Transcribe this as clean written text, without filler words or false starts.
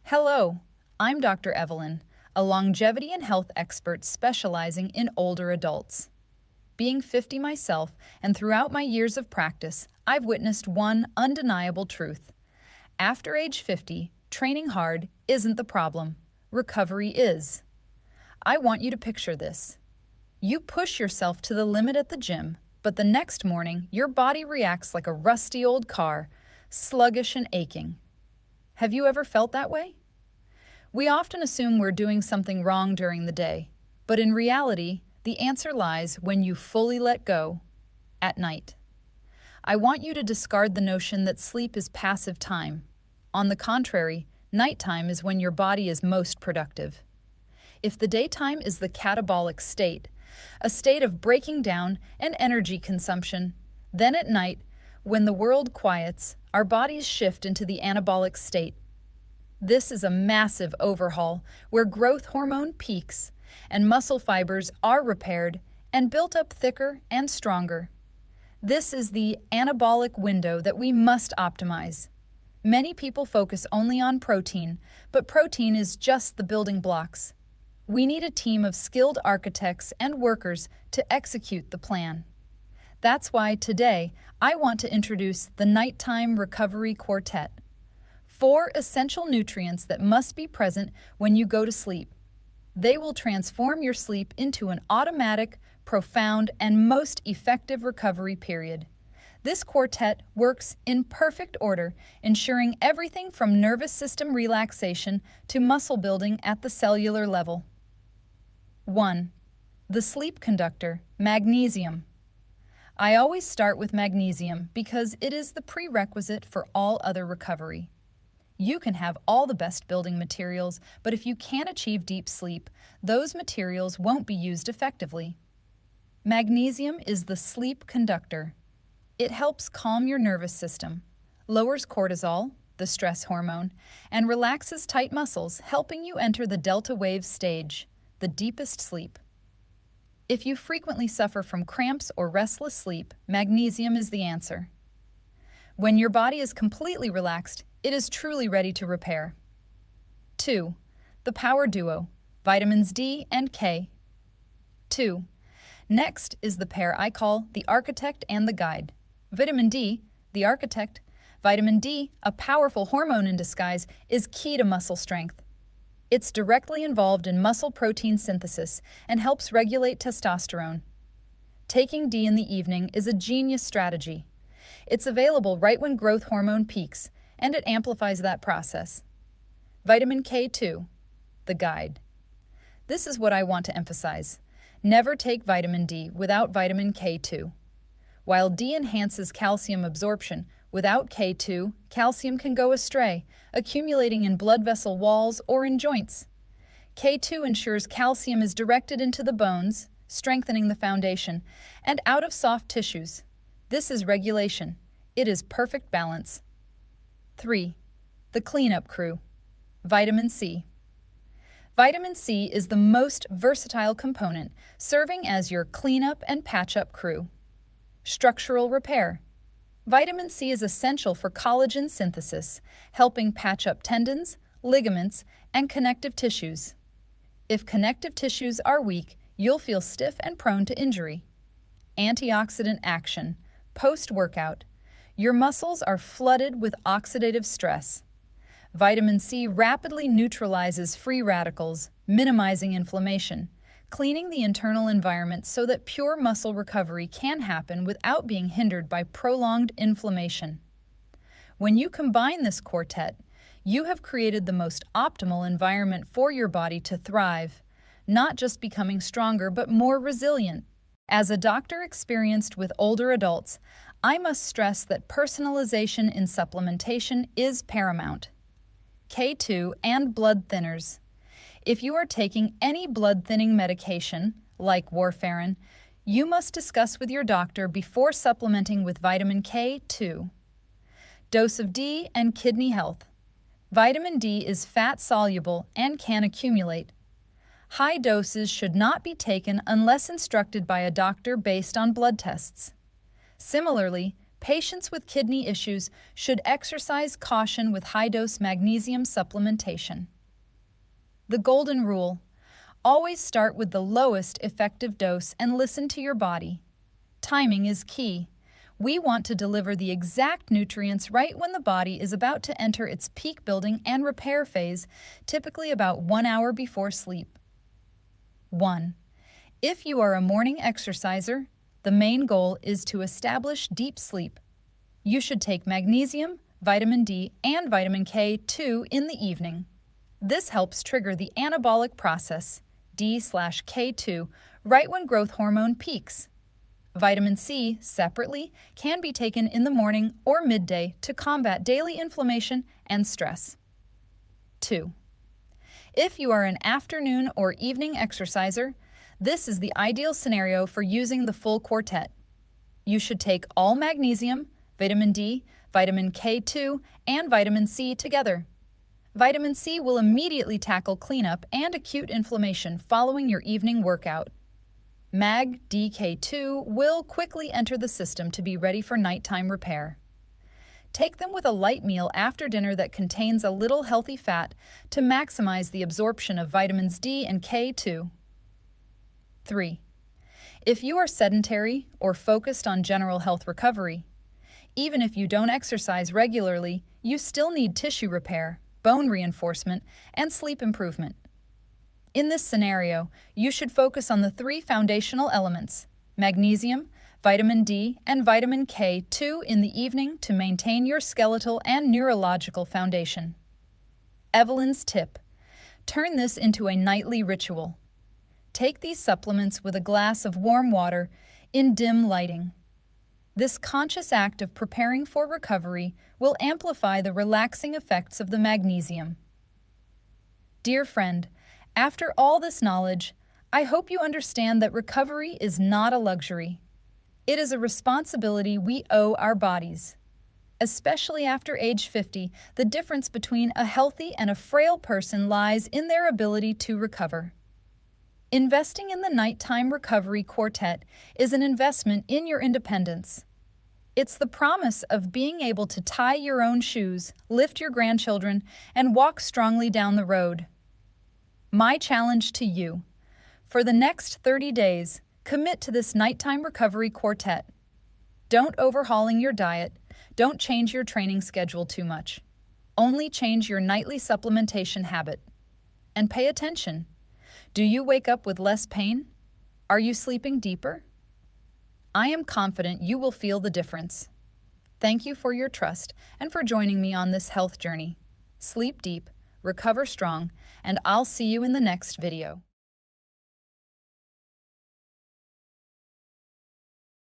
Hello, I'm Dr. Evelyn, a longevity and health expert specializing in older adults. Being 50 myself, and throughout my years of practice, I've witnessed one undeniable truth. After age 50, training hard isn't the problem. Recovery is. I want you to picture this. You push yourself to the limit at the gym, but the next morning, your body reacts like a rusty old car, sluggish and aching. Have you ever felt that way? We often assume we're doing something wrong during the day, but in reality, the answer lies when you fully let go, at night. I want you to discard the notion that sleep is passive time. On the contrary, nighttime is when your body is most productive. If the daytime is the catabolic state, a state of breaking down and energy consumption, then at night, when the world quiets, our bodies shift into the anabolic state. This is a massive overhaul where growth hormone peaks and muscle fibers are repaired and built up thicker and stronger. This is the anabolic window that we must optimize. Many people focus only on protein, but protein is just the building blocks. We need a team of skilled architects and workers to execute the plan. That's why today I want to introduce the Nighttime Recovery Quartet. 4 essential nutrients that must be present when you go to sleep. They will transform your sleep into an automatic, profound, and most effective recovery period. This quartet works in perfect order, ensuring everything from nervous system relaxation to muscle building at the cellular level. 1. The sleep conductor, magnesium. I always start with magnesium because it is the prerequisite for all other recovery. You can have all the best building materials, but if you can't achieve deep sleep, those materials won't be used effectively. Magnesium is the sleep conductor. It helps calm your nervous system, lowers cortisol, the stress hormone, and relaxes tight muscles, helping you enter the delta wave stage, the deepest sleep. If you frequently suffer from cramps or restless sleep, magnesium is the answer. When your body is completely relaxed, it is truly ready to repair. 2. The power duo, vitamins D and K. 2. Next is the pair I call the architect and the guide. Vitamin D, the architect. Vitamin D, a powerful hormone in disguise, is key to muscle strength. It's directly involved in muscle protein synthesis and helps regulate testosterone. Taking D in the evening is a genius strategy. It's available right when growth hormone peaks, and it amplifies that process. Vitamin K2, the guide. This is what I want to emphasize. Never take vitamin D without vitamin K2. While D enhances calcium absorption, without K2, calcium can go astray, accumulating in blood vessel walls or in joints. K2 ensures calcium is directed into the bones, strengthening the foundation, and out of soft tissues. This is regulation. It is perfect balance. 3. The cleanup crew. Vitamin C. Vitamin C is the most versatile component, serving as your cleanup and patch-up crew. Structural repair. Vitamin C is essential for collagen synthesis, helping patch up tendons, ligaments, and connective tissues. If connective tissues are weak, you'll feel stiff and prone to injury. Antioxidant action. Post-workout. Your muscles are flooded with oxidative stress. Vitamin C rapidly neutralizes free radicals, minimizing inflammation, cleaning the internal environment so that pure muscle recovery can happen without being hindered by prolonged inflammation. When you combine this quartet, you have created the most optimal environment for your body to thrive, not just becoming stronger but more resilient. As a doctor experienced with older adults, I must stress that personalization in supplementation is paramount. K2 and blood thinners. If you are taking any blood-thinning medication, like warfarin, you must discuss with your doctor before supplementing with vitamin K2. Dose of D and kidney health. Vitamin D is fat-soluble and can accumulate. High doses should not be taken unless instructed by a doctor based on blood tests. Similarly, patients with kidney issues should exercise caution with high-dose magnesium supplementation. The golden rule: always start with the lowest effective dose and listen to your body. Timing is key. We want to deliver the exact nutrients right when the body is about to enter its peak building and repair phase, typically about 1 hour before sleep. 1. If you are a morning exerciser, the main goal is to establish deep sleep. You should take magnesium, vitamin D, and vitamin K2 in the evening. This helps trigger the anabolic process, D/K2, right when growth hormone peaks. Vitamin C, separately, can be taken in the morning or midday to combat daily inflammation and stress. 2. If you are an afternoon or evening exerciser, this is the ideal scenario for using the full quartet. You should take all magnesium, vitamin D, vitamin K2, and vitamin C together. Vitamin C will immediately tackle cleanup and acute inflammation following your evening workout. Mag DK2 will quickly enter the system to be ready for nighttime repair. Take them with a light meal after dinner that contains a little healthy fat to maximize the absorption of vitamins D and K2. 3. If you are sedentary or focused on general health recovery, even if you don't exercise regularly, you still need tissue repair, bone reinforcement, and sleep improvement. In this scenario, you should focus on the 3 foundational elements: magnesium, vitamin D, and vitamin K2 in the evening to maintain your skeletal and neurological foundation. Evelyn's tip: turn this into a nightly ritual. Take these supplements with a glass of warm water in dim lighting. This conscious act of preparing for recovery will amplify the relaxing effects of the magnesium. Dear friend, after all this knowledge, I hope you understand that recovery is not a luxury. It is a responsibility we owe our bodies. Especially after age 50, the difference between a healthy and a frail person lies in their ability to recover. Investing in the Nighttime Recovery Quartet is an investment in your independence. It's the promise of being able to tie your own shoes, lift your grandchildren, and walk strongly down the road. My challenge to you: for the next 30 days, commit to this Nighttime Recovery Quartet. Don't overhauling your diet. Don't change your training schedule too much. Only change your nightly supplementation habit. And pay attention. Do you wake up with less pain? Are you sleeping deeper? I am confident you will feel the difference. Thank you for your trust and for joining me on this health journey. Sleep deep, recover strong, and I'll see you in the next video.